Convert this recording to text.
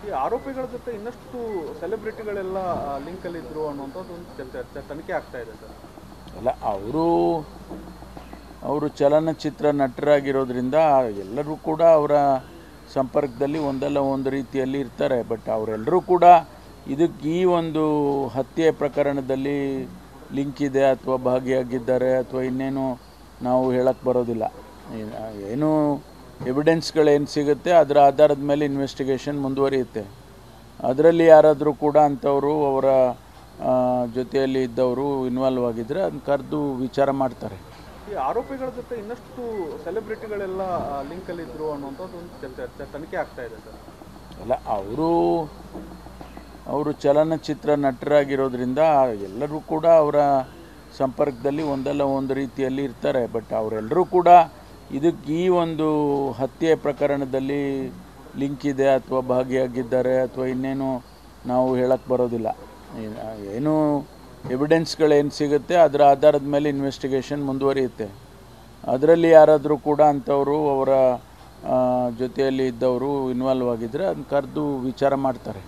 ಈ ಆರೋಪಿಗಳ ಜೊತೆ ಇನ್ನಷ್ಟು ಸೆಲೆಬ್ರಿಟಿಗಳೆಲ್ಲ ಲಿಂಕಲ್ಲಿ ಇದ್ರು ಅನ್ನುವಂಥದ್ದು ಒಂದು ಚರ್ಚೆ ತನಿಖೆ ಆಗ್ತಾ ಇದೆ ಸರ್. ಅಲ್ಲ, ಅವರು ಚಲನಚಿತ್ರ ನಟರಾಗಿರೋದ್ರಿಂದ ಎಲ್ಲರೂ ಕೂಡ ಅವರ ಸಂಪರ್ಕದಲ್ಲಿ ಒಂದಲ್ಲ ಒಂದು ರೀತಿಯಲ್ಲಿ ಇರ್ತಾರೆ. ಬಟ್ ಅವರೆಲ್ಲರೂ ಕೂಡ ಈ ಒಂದು ಹತ್ಯೆ ಪ್ರಕರಣದಲ್ಲಿ ಲಿಂಕ್ ಇದೆ ಅಥವಾ ಭಾಗಿಯಾಗಿದ್ದಾರೆ ಅಥವಾ ಇನ್ನೇನು ನಾವು ಹೇಳಕ್ಕೆ ಬರೋದಿಲ್ಲ. ಏನು ಎವಿಡೆನ್ಸ್ಗಳೇನು ಸಿಗುತ್ತೆ ಅದರ ಆಧಾರದ ಮೇಲೆ ಇನ್ವೆಸ್ಟಿಗೇಷನ್ ಮುಂದುವರಿಯುತ್ತೆ. ಅದರಲ್ಲಿ ಯಾರಾದರೂ ಕೂಡ ಅಂಥವರು ಅವರ ಜೊತೆಯಲ್ಲಿ ಇದ್ದವರು ಇನ್ವಾಲ್ವ್ ಆಗಿದ್ದರೆ ಅದನ್ನ ಕರೆದು ವಿಚಾರ ಮಾಡ್ತಾರೆ. ಈ ಆರೋಪಿಗಳ ಜೊತೆ ಇನ್ನಷ್ಟು ಸೆಲೆಬ್ರಿಟಿಗಳೆಲ್ಲ ಲಿಂಕಲ್ಲಿ ಇದ್ರು ಅನ್ನುವಂಥದ್ದು ಒಂದು ಚರ್ಚೆ ತನಿಖೆ ಆಗ್ತಾ ಇದೆ ಸರ್. ಅಲ್ಲ, ಅವರು ಚಲನಚಿತ್ರ ನಟರಾಗಿರೋದ್ರಿಂದ ಎಲ್ಲರೂ ಕೂಡ ಅವರ ಸಂಪರ್ಕದಲ್ಲಿ ಒಂದಲ್ಲ ಒಂದು ರೀತಿಯಲ್ಲಿ ಇರ್ತಾರೆ. ಬಟ್ ಅವರೆಲ್ಲರೂ ಕೂಡ ಈ ಒಂದು ಹತ್ಯೆ ಪ್ರಕರಣದಲ್ಲಿ ಲಿಂಕ್ ಇದೆ ಅಥವಾ ಭಾಗಿಯಾಗಿದ್ದಾರೆ ಅಥವಾ ಇನ್ನೇನು ನಾವು ಹೇಳಕ್ಕೆ ಬರೋದಿಲ್ಲ. ಏನು ಎವಿಡೆನ್ಸ್ಗಳೇನು ಸಿಗುತ್ತೆ ಅದರ ಆಧಾರದ ಮೇಲೆ ಇನ್ವೆಸ್ಟಿಗೇಷನ್ ಮುಂದುವರಿಯುತ್ತೆ. ಅದರಲ್ಲಿ ಯಾರಾದರೂ ಕೂಡ ಅಂಥವರು ಅವರ ಜೊತೆಯಲ್ಲಿ ಇದ್ದವರು ಇನ್ವಾಲ್ವ್ ಆಗಿದ್ದರೆ ಅದನ್ನ ಕರೆದು ವಿಚಾರ ಮಾಡ್ತಾರೆ.